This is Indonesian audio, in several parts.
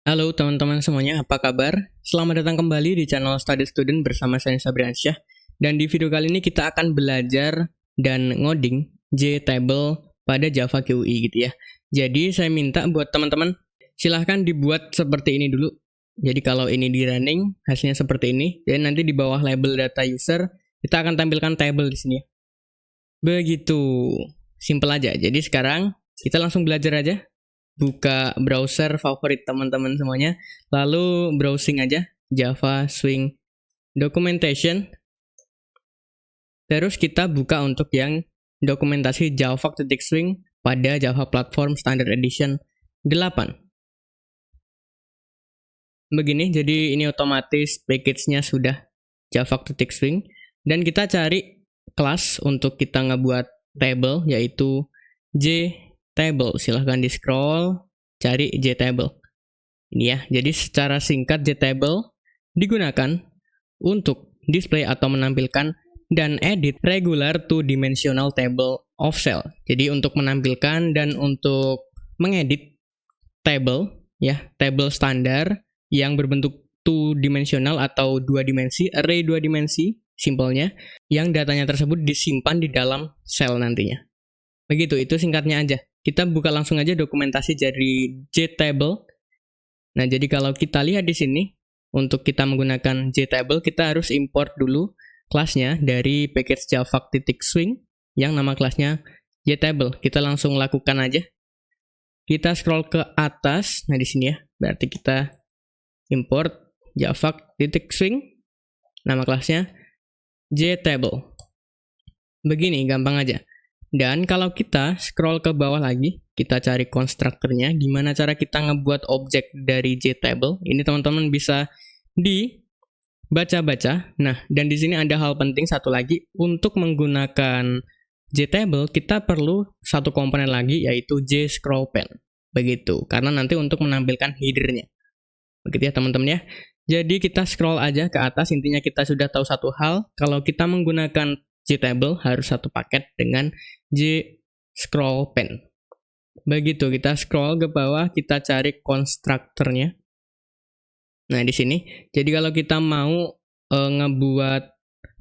Halo teman-teman semuanya, apa kabar? Selamat datang kembali di channel Study Student bersama saya Sabriansyah. Dan di video kali ini kita akan belajar dan ngoding JTable pada Java QI gitu ya. Jadi saya minta buat teman-teman silahkan dibuat seperti ini dulu. Jadi kalau ini di running, hasilnya seperti ini. Dan nanti di bawah label data user, kita akan tampilkan table di sini. Begitu, simple aja. Jadi sekarang kita langsung belajar aja. Buka browser favorit teman-teman semuanya, lalu browsing aja Java Swing Documentation. Terus kita buka untuk yang dokumentasi Java.Swing pada Java Platform Standard Edition 8. Begini, jadi ini otomatis package-nya sudah Java.Swing, dan kita cari kelas untuk kita ngebuat table, yaitu JTable. Silahkan di scroll, cari JTable. Ini ya, jadi secara singkat JTable digunakan untuk display atau menampilkan dan edit regular two-dimensional table of cell. Jadi untuk menampilkan dan untuk mengedit table, ya, table standar yang berbentuk two-dimensional atau dua dimensi, array dua dimensi, simpelnya, yang datanya tersebut disimpan di dalam cell nantinya. Begitu, itu singkatnya aja. Kita buka langsung aja dokumentasi dari JTable. Nah, jadi kalau kita lihat di sini, untuk kita menggunakan JTable, kita harus import dulu kelasnya dari package Java.Swing yang nama kelasnya JTable. Kita langsung lakukan aja. Kita scroll ke atas, nah di sini ya, berarti kita import Java.Swing, nama kelasnya JTable. Begini, gampang aja. Dan kalau kita scroll ke bawah lagi, kita cari konstruktornya, gimana cara kita ngebuat objek dari JTable. Ini teman-teman bisa dibaca-baca. Nah, dan di sini ada hal penting satu lagi, untuk menggunakan JTable kita perlu satu komponen lagi, yaitu JScrollPen. Begitu, karena nanti untuk menampilkan header-nya. Begitu ya teman-teman ya. Jadi kita scroll aja ke atas, intinya kita sudah tahu satu hal, kalau kita menggunakan JTable harus satu paket dengan JScrollPen. Begitu, kita scroll ke bawah, kita cari konstruktornya. Nah, di sini. Jadi kalau kita mau ngebuat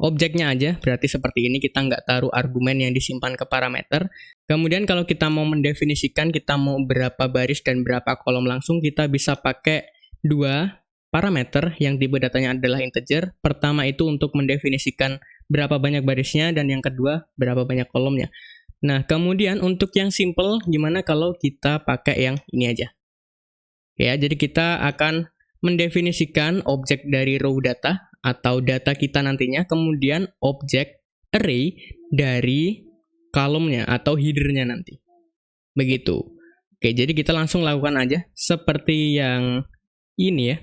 objeknya aja, berarti seperti ini, kita nggak taruh argumen yang disimpan ke parameter. Kemudian kalau kita mau mendefinisikan, kita mau berapa baris dan berapa kolom langsung, kita bisa pakai dua parameter yang tipe datanya adalah integer. Pertama itu untuk mendefinisikan berapa banyak barisnya, dan yang kedua berapa banyak kolomnya. Nah, kemudian untuk yang simple, gimana kalau kita pakai yang ini aja? Ya, jadi kita akan mendefinisikan objek dari row data atau data kita nantinya, kemudian objek array dari kolomnya atau header-nya nanti. Begitu. Oke, jadi kita langsung lakukan aja seperti yang ini ya.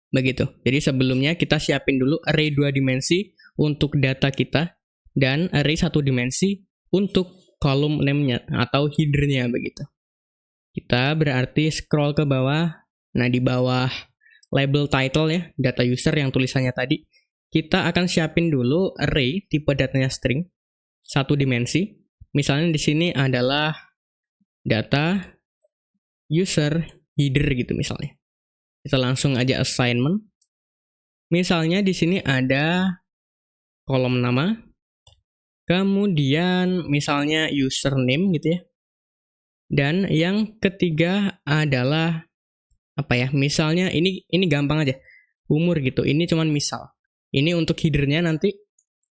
Begitu. Jadi sebelumnya kita siapin dulu array 2 dimensi untuk data kita dan array 1 dimensi untuk kolom name-nya atau header-nya begitu. Kita berarti scroll ke bawah. Nah, di bawah label title ya, data user yang tulisannya tadi, kita akan siapin dulu array tipe datanya string 1 dimensi. Misalnya di sini adalah data user header gitu misalnya. Kita langsung aja assignment. Misalnya di sini ada kolom nama, kemudian misalnya username gitu ya. Dan yang ketiga adalah apa ya? Misalnya ini gampang aja. Umur gitu. Ini cuman misal. Ini untuk header-nya nanti.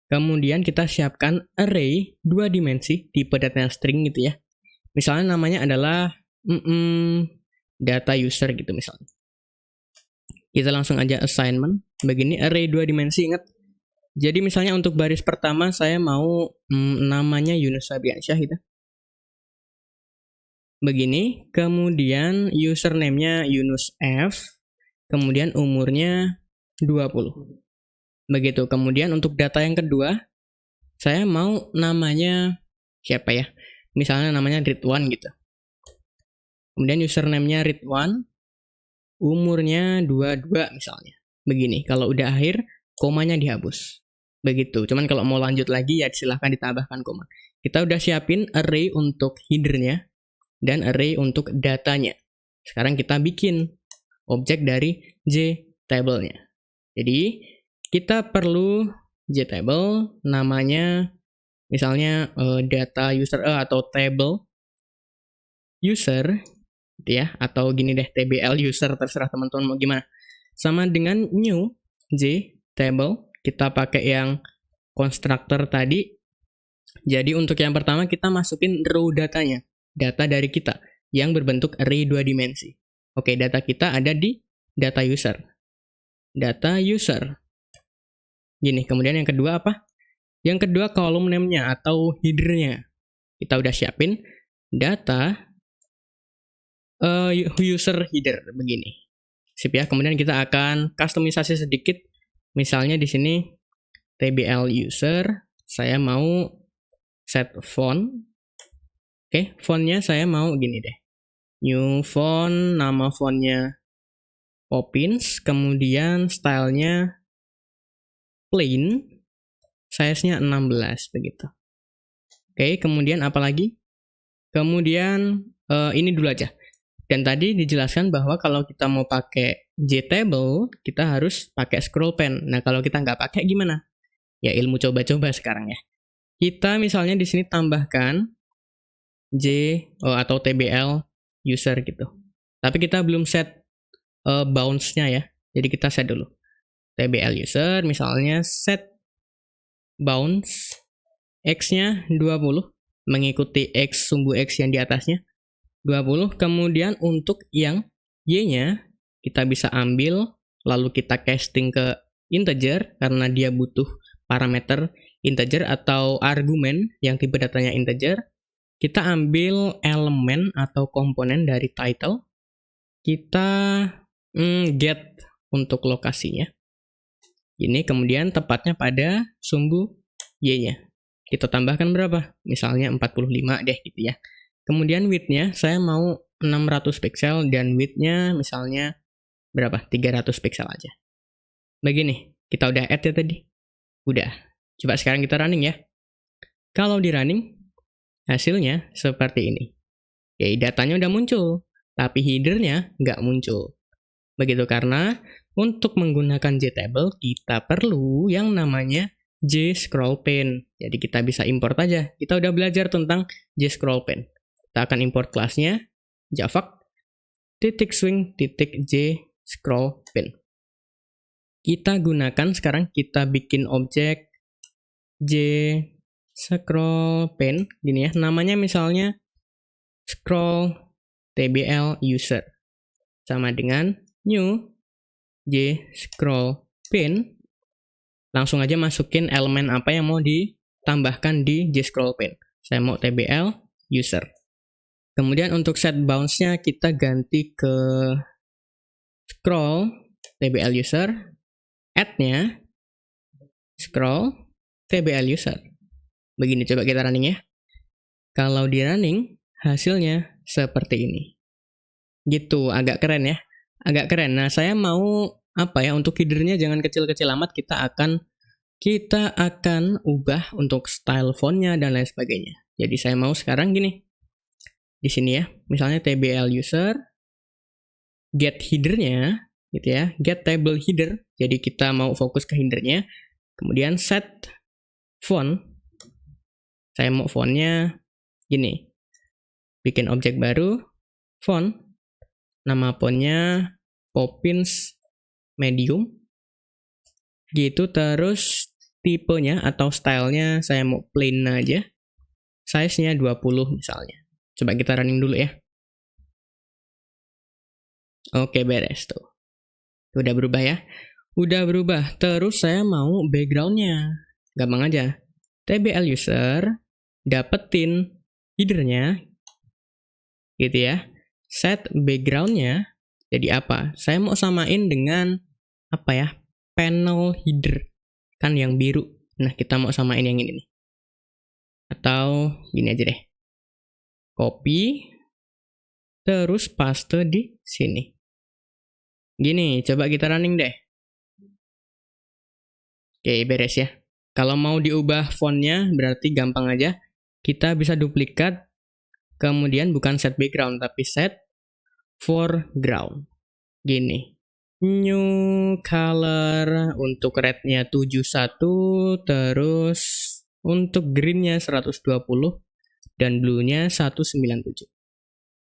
Kemudian kita siapkan array 2 dimensi tipe datanya string gitu ya. Misalnya namanya adalah data user gitu misalnya. Kita langsung aja assignment. Begini array 2 dimensi, ingat. Jadi misalnya untuk baris pertama saya mau namanya Yunus Sabriansyah gitu. Begini, kemudian username-nya Yunus F, kemudian umurnya 20. Begitu, kemudian untuk data yang kedua, saya mau namanya siapa ya? Misalnya namanya Ridwan gitu. Kemudian username-nya Ridwan, umurnya 22 misalnya. Begini, kalau udah akhir, komanya dihapus. Begitu, cuman kalau mau lanjut lagi ya silahkan ditambahkan koma. Kita udah siapin array untuk header-nya dan array untuk datanya. Sekarang kita bikin objek dari JTable-nya. Jadi kita perlu JTable namanya misalnya data user atau table user gitu ya, atau gini deh, tbl user, terserah teman-teman mau gimana. Sama dengan new JTable, kita pakai yang constructor tadi. Jadi untuk yang pertama kita masukin row datanya, data dari kita yang berbentuk array 2 dimensi. Oke, data kita ada di data user. Data user. Gini, kemudian yang kedua apa? Yang kedua column name-nya atau header-nya. Kita udah siapin data user header begini. Sip ya. Kemudian kita akan customisasi sedikit. Misalnya di sini tbl user, saya mau set font. Oke, fontnya saya mau gini deh. New font, nama fontnya Poppins, kemudian stylenya plain, size-nya 16 begitu. Oke, kemudian apa lagi? Kemudian ini dulu aja. Dan tadi dijelaskan bahwa kalau kita mau pakai JTable, kita harus pakai scroll pen. Nah, kalau kita nggak pakai gimana? Ya, ilmu coba-coba sekarang ya. Kita misalnya di sini tambahkan atau tbl user gitu. Tapi kita belum set bounds-nya ya. Jadi kita set dulu. tbl user, misalnya set bounds x-nya 20, mengikuti x sumbu x yang di atasnya. 20, kemudian untuk yang y-nya kita bisa ambil lalu kita casting ke integer karena dia butuh parameter integer atau argumen yang tipe datanya integer. Kita ambil elemen atau komponen dari title, kita get untuk lokasinya ini, kemudian tepatnya pada sumbu y-nya kita tambahkan berapa, misalnya 45 deh gitu ya. Kemudian width-nya saya mau 600 pixel dan width-nya misalnya berapa? 300 pixel aja. Begini, kita udah add ya tadi. Udah. Coba sekarang kita running ya. Kalau di running, hasilnya seperti ini. Oke, datanya udah muncul, tapi header-nya nggak muncul. Begitu karena untuk menggunakan JTable, kita perlu yang namanya JScrollPen. Jadi kita bisa import aja. Kita udah belajar tentang JScrollPen. Kita akan import kelasnya javac .swing.jscrollPen. Kita gunakan sekarang, kita bikin objek JScrollPen gini ya. Namanya misalnya scroll tbl user. Sama dengan new JScrollPen. Langsung aja masukin elemen apa yang mau ditambahkan di JScrollPen. Saya mau tbl user. Kemudian untuk set bounds-nya kita ganti ke scroll tbl user, add-nya scroll tbl user. Begini, coba kita running ya. Kalau di running, hasilnya seperti ini. Gitu, agak keren ya. Agak keren. Nah, saya mau apa ya, untuk header-nya jangan kecil-kecil amat, kita akan ubah untuk style font-nya dan lain sebagainya. Jadi saya mau sekarang gini. Di sini ya, misalnya tbl user, get header-nya gitu ya, get table header. Jadi kita mau fokus ke header-nya. Kemudian set font. Saya mau font-nya gini. Bikin objek baru, font. Nama font-nya Poppins medium. Gitu, terus tipenya atau stylenya saya mau plain aja. Size-nya 20 misalnya. Coba kita running dulu ya. Oke, beres tuh. Udah berubah ya. Udah berubah. Terus saya mau background-nya. Gampang aja. tbl user, dapetin header-nya. Gitu ya. Set background-nya jadi apa? Saya mau samain dengan apa ya? Panel header. Kan yang biru. Nah, kita mau samain yang ini nih. Atau gini aja deh. Copy, terus paste di sini. Gini, coba kita running deh. Oke, beres ya. Kalau mau diubah fontnya, berarti gampang aja. Kita bisa duplikat, kemudian bukan set background, tapi set foreground. Gini. New color untuk rednya 71, terus untuk greennya 120, dan blue-nya 197.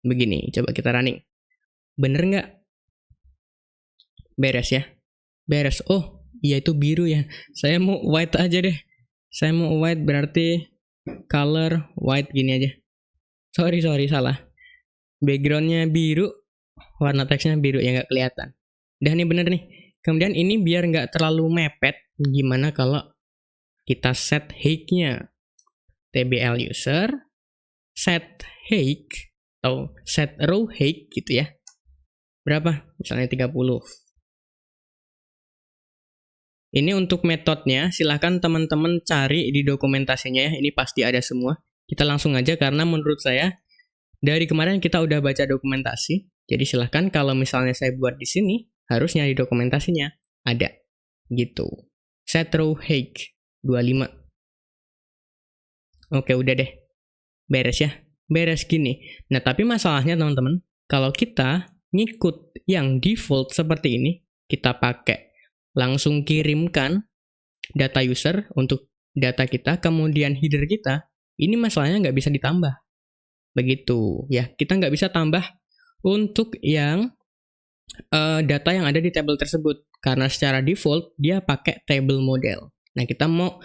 Begini, coba kita running. Bener nggak? Beres ya? Beres. Oh, iya itu biru ya. Saya mau white aja deh. Saya mau white berarti color white gini aja. Sorry, salah. Backgroundnya biru, warna teksnya biru ya nggak kelihatan. Dah nih bener nih. Kemudian ini biar nggak terlalu mepet, gimana kalau kita set height-nya? TBL user, set height, atau set row height gitu ya. Berapa? Misalnya 30. Ini untuk metodenya, silahkan teman-teman cari di dokumentasinya ya. Ini pasti ada semua. Kita langsung aja karena menurut saya, dari kemarin kita udah baca dokumentasi. Jadi silahkan kalau misalnya saya buat di sini, harusnya di dokumentasinya ada gitu. Set row height 25. Oke, udah deh. Beres ya. Beres gini. Nah, tapi masalahnya teman-teman, kalau kita ngikut yang default seperti ini, kita pakai langsung kirimkan data user untuk data kita, kemudian header kita, ini masalahnya nggak bisa ditambah. Begitu ya, kita nggak bisa tambah untuk yang data yang ada di table tersebut karena secara default dia pakai table model. Nah, kita mau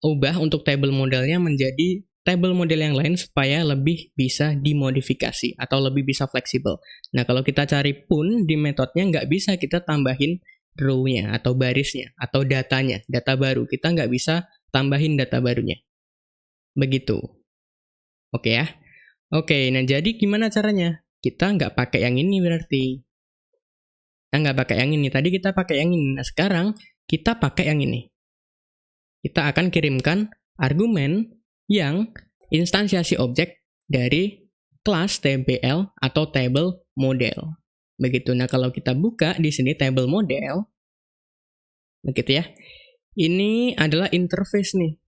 ubah untuk table modelnya menjadi table model yang lain supaya lebih bisa dimodifikasi atau lebih bisa fleksibel. Nah, kalau kita cari pun di metodenya nggak bisa kita tambahin row-nya atau barisnya atau datanya, data baru. Kita nggak bisa tambahin data barunya. Begitu. Oke ya. Oke, nah jadi gimana caranya? Kita nggak pakai yang ini berarti. Kita nggak pakai yang ini. Tadi kita pakai yang ini. Nah, sekarang kita pakai yang ini. Kita akan kirimkan argumen yang instansiasi objek dari kelas TBL atau table model. Begitu. Nah, kalau kita buka di sini table model, begitu ya. Ini adalah interface nih,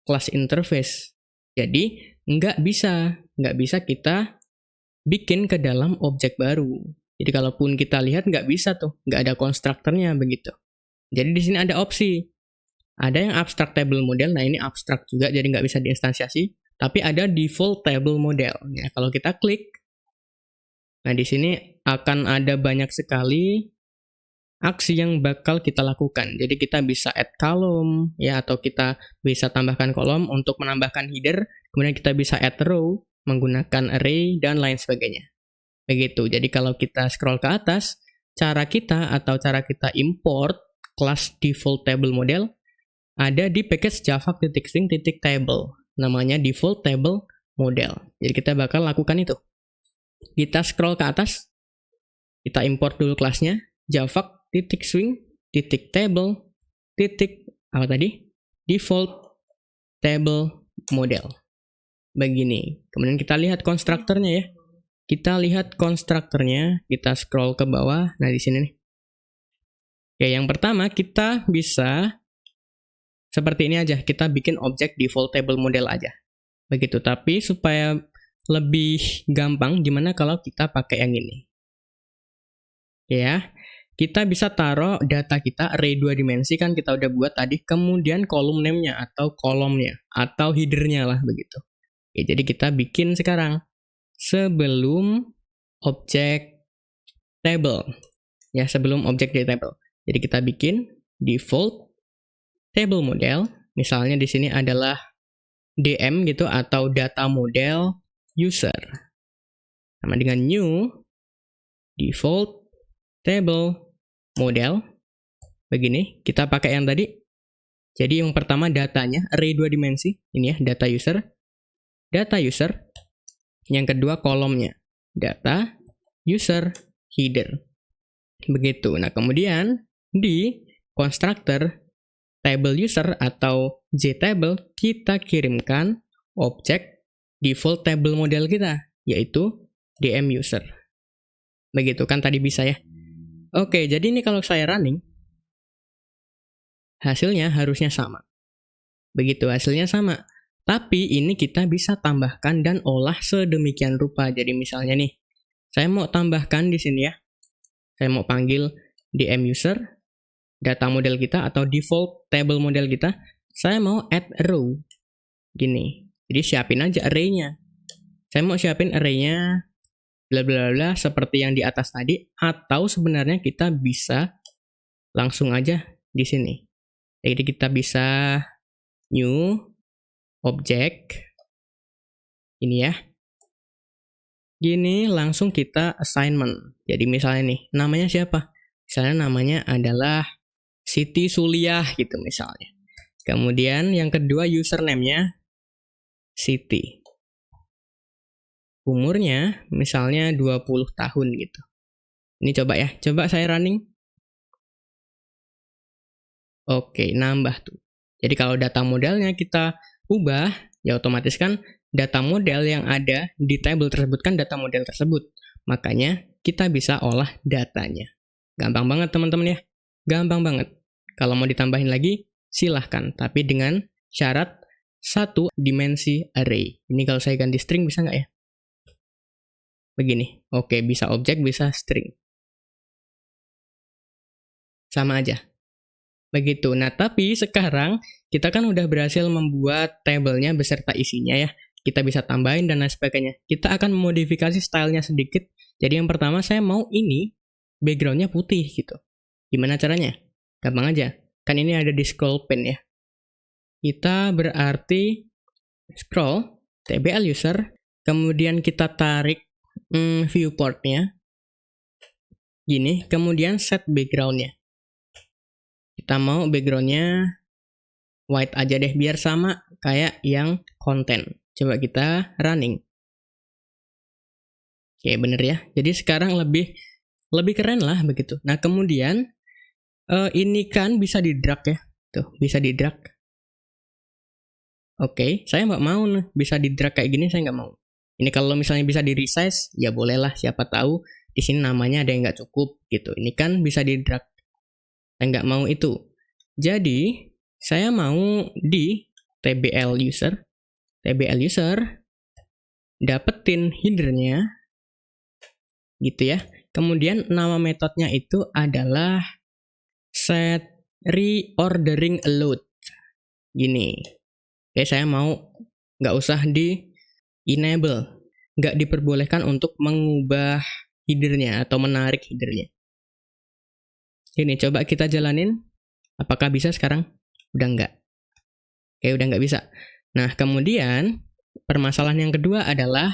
kelas interface. Jadi, nggak bisa kita bikin ke dalam objek baru. Jadi, kalaupun kita lihat nggak bisa tuh, nggak ada konstruktornya begitu. Jadi, di sini ada opsi. Ada yang abstract table model, nah ini abstract juga, jadi nggak bisa diinstansiasi. Tapi ada default table model. Ya, kalau kita klik, nah di sini akan ada banyak sekali aksi yang bakal kita lakukan. Jadi kita bisa add column ya, atau kita bisa tambahkan kolom untuk menambahkan header, kemudian kita bisa add row menggunakan array dan lain sebagainya. Begitu. Jadi kalau kita scroll ke atas, cara kita import kelas default table model ada di package java.string.table. Namanya default table model. Jadi kita bakal lakukan itu. Kita scroll ke atas, kita import dulu kelasnya java.swing.table apa tadi? Default table model. Begini. Kemudian kita lihat konstruktornya ya. Kita lihat konstruktornya, kita scroll ke bawah. Nah, di sini nih. Oke, yang pertama kita bisa seperti ini aja. Kita bikin objek default table model aja. Begitu. Tapi supaya lebih gampang, gimana kalau kita pakai yang ini? Ya. Kita bisa taruh data kita array 2 dimensi kan kita udah buat tadi, kemudian kolom name-nya atau kolomnya atau header-nya lah begitu. Oke, jadi kita bikin sekarang sebelum objek table. Ya, sebelum objek di table. Jadi kita bikin default table model, misalnya di sini adalah DM gitu atau data model user. Sama dengan new default table model. Begini, kita pakai yang tadi. Jadi yang pertama datanya, array 2 dimensi. Ini ya, data user. Data user. Yang kedua kolomnya. Data user header. Begitu. Nah, kemudian di constructor table user atau JTable, kita kirimkan objek default table model kita, yaitu DM user. Begitu kan tadi bisa ya. Oke, jadi ini kalau saya running, hasilnya harusnya sama. Begitu, hasilnya sama. Tapi ini kita bisa tambahkan dan olah sedemikian rupa. Jadi misalnya nih, saya mau tambahkan di sini ya. Saya mau panggil DM user, data model kita atau default table model kita. Saya mau add row. Gini. Jadi siapin aja array-nya. Saya mau siapin array-nya bla bla bla seperti yang di atas tadi, atau sebenarnya kita bisa langsung aja di sini. Jadi kita bisa new object ini ya. Gini langsung kita assignment. Jadi misalnya nih, namanya siapa? Misalnya namanya adalah Siti Suliah gitu misalnya. Kemudian yang kedua username-nya Siti. Umurnya misalnya 20 tahun gitu. Ini coba ya, coba saya running. Oke, nambah tuh. Jadi kalau data modelnya kita ubah, ya otomatis kan data model yang ada di table tersebut kan data model tersebut. Makanya kita bisa olah datanya. Gampang banget teman-teman ya. Gampang banget. Kalau mau ditambahin lagi, silahkan. Tapi dengan syarat 1 dimensi array. Ini kalau saya ganti string bisa nggak ya? Begini. Oke, bisa objek, bisa string. Sama aja. Begitu. Nah, tapi sekarang kita kan udah berhasil membuat tabelnya beserta isinya ya. Kita bisa tambahin dan lain sebagainya. Kita akan memodifikasi stylenya sedikit. Jadi yang pertama saya mau ini backgroundnya putih gitu. Gimana caranya? Gampang aja. Kan ini ada di scroll pane ya. Kita berarti scroll tbl user, kemudian kita tarik viewportnya. Gini, kemudian set backgroundnya. Kita mau backgroundnya white aja deh, biar sama kayak yang konten. Coba kita running. Oke, bener ya. Jadi sekarang lebih keren lah begitu. Nah, kemudian ini kan bisa di-drag ya. Tuh, bisa di-drag. Oke, saya nggak mau nih. Bisa di-drag kayak gini, saya nggak mau. Ini kalau misalnya bisa di-resize, ya bolehlah. Siapa tahu di sini namanya ada yang nggak cukup gitu. Ini kan bisa di-drag. Saya nggak mau itu. Jadi, saya mau di tbl user, dapetin header-nya, gitu ya. Kemudian nama metodenya itu adalah set reordering load. Gini. Oke, saya mau nggak usah di enable, nggak diperbolehkan untuk mengubah header-nya atau menarik header-nya. Ini coba kita jalanin. Apakah bisa sekarang? Udah nggak. Oke, udah nggak bisa. Nah, kemudian permasalahan yang kedua adalah,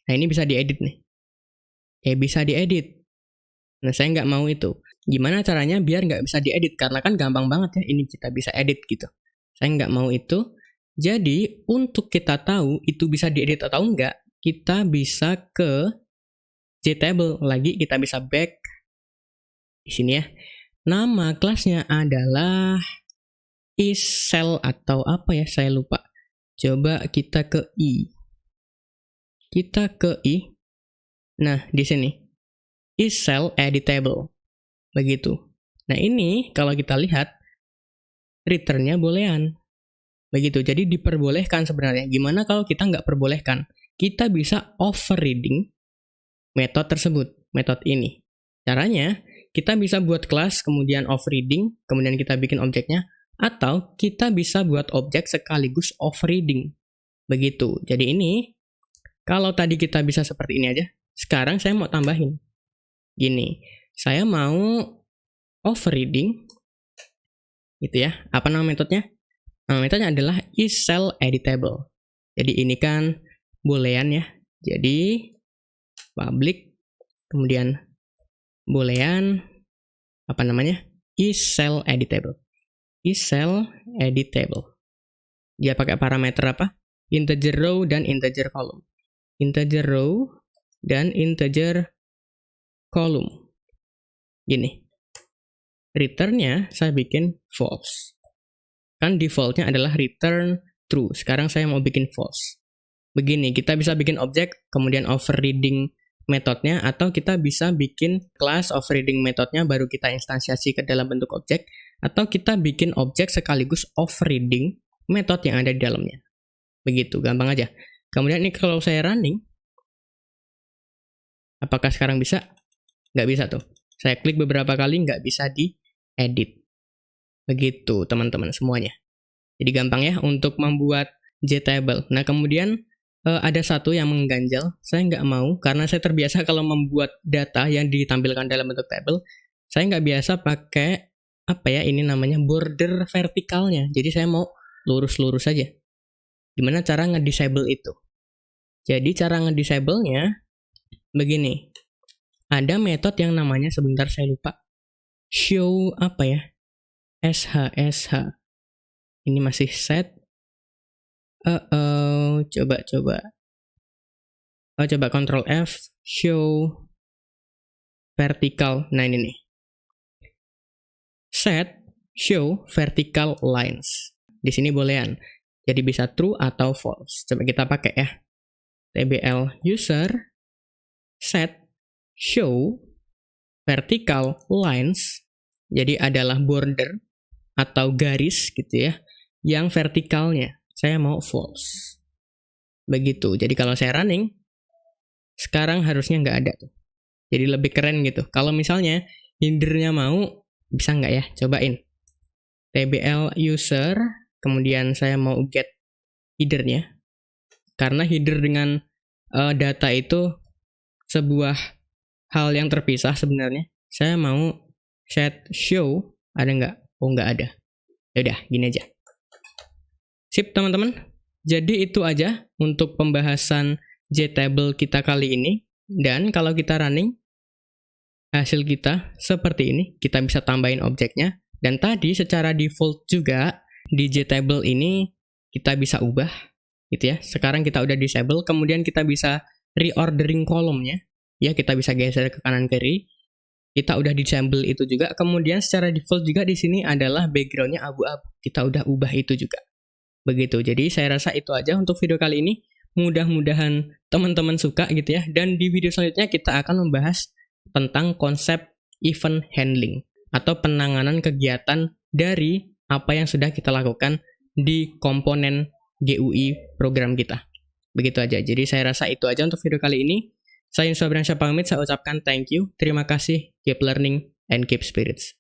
nah ini bisa diedit nih. Bisa diedit. Nah, saya nggak mau itu. Gimana caranya biar nggak bisa diedit? Karena kan gampang banget ya, ini kita bisa edit gitu. Saya nggak mau itu. Jadi, untuk kita tahu itu bisa diedit atau enggak, kita bisa ke JTable. Lagi, kita bisa back. Di sini ya. Nama kelasnya adalah isCell atau apa ya, saya lupa. Coba kita ke i. Kita ke i. Nah, di sini isCell editable. Begitu. Nah, ini kalau kita lihat return-nya boolean. Begitu. Jadi diperbolehkan sebenarnya. Gimana kalau kita nggak perbolehkan? Kita bisa overriding metode tersebut, metode ini. Caranya, kita bisa buat kelas, kemudian overriding, kemudian kita bikin objeknya, atau kita bisa buat objek sekaligus overriding. Begitu. Jadi ini, kalau tadi kita bisa seperti ini aja, sekarang saya mau tambahin. Gini, saya mau overriding, gitu ya. Apa nama metodenya? Nama metodenya adalah isCell editable. Jadi ini kan boolean ya. Jadi public, kemudian boolean, apa namanya? isCell editable. isCell editable. Dia pakai parameter apa? Integer row dan integer column. Integer row dan integer column. Gini. Return-nya saya bikin false. Kan default-nya adalah return true. Sekarang saya mau bikin false. Begini, kita bisa bikin objek, kemudian overriding metodenya, atau kita bisa bikin class overriding metodenya, baru kita instansiasi ke dalam bentuk objek, atau kita bikin objek sekaligus overriding metode yang ada di dalamnya. Begitu, gampang aja. Kemudian ini kalau saya running, apakah sekarang bisa? Nggak bisa tuh. Saya klik beberapa kali nggak bisa diedit. Begitu teman-teman semuanya. Jadi gampang ya untuk membuat JTable. Nah kemudian ada satu yang mengganjal. Saya nggak mau karena saya terbiasa kalau membuat data yang ditampilkan dalam bentuk table, saya nggak biasa pakai ini namanya border vertikalnya. Jadi saya mau lurus-lurus saja. Gimana cara nge-disable itu? Jadi cara nge-disable-nya begini. Ada metode yang namanya, sebentar saya lupa, show SH. Ini masih set. Coba Ctrl F, show vertical. Nah ini nih. Set show vertical lines. Di sini bolehan. Jadi bisa true atau false. Coba kita pakai ya. TBL user set show vertical lines. Jadi adalah border atau garis gitu ya. Yang vertikalnya saya mau false. Begitu. Jadi kalau saya running, sekarang harusnya nggak ada tuh. Jadi lebih keren gitu. Kalau misalnya hindernya mau, bisa nggak ya? Cobain. TBL user, kemudian saya mau get headernya. Karena header dengan data itu sebuah hal yang terpisah sebenarnya. Saya mau set show, ada nggak? Oh nggak ada. Yaudah, gini aja. Sip teman-teman. Jadi itu aja untuk pembahasan JTable kita kali ini. Dan kalau kita running, hasil kita seperti ini. Kita bisa tambahin objeknya. Dan tadi secara default juga di JTable ini kita bisa ubah gitu ya. Sekarang kita udah disable, kemudian kita bisa reordering kolomnya. Ya, kita bisa geser ke kanan kiri. Kita udah disable itu juga. Kemudian secara default juga di sini adalah backgroundnya abu-abu. Kita udah ubah itu juga. Begitu. Jadi saya rasa itu aja untuk video kali ini. Mudah-mudahan teman-teman suka gitu ya. Dan di video selanjutnya kita akan membahas tentang konsep event handling atau penanganan kegiatan dari apa yang sudah kita lakukan di komponen GUI program kita. Begitu aja. Jadi saya rasa itu aja untuk video kali ini. Saya Yunus Fabriansyah pamit, saya ucapkan thank you, terima kasih, keep learning, and keep spirits.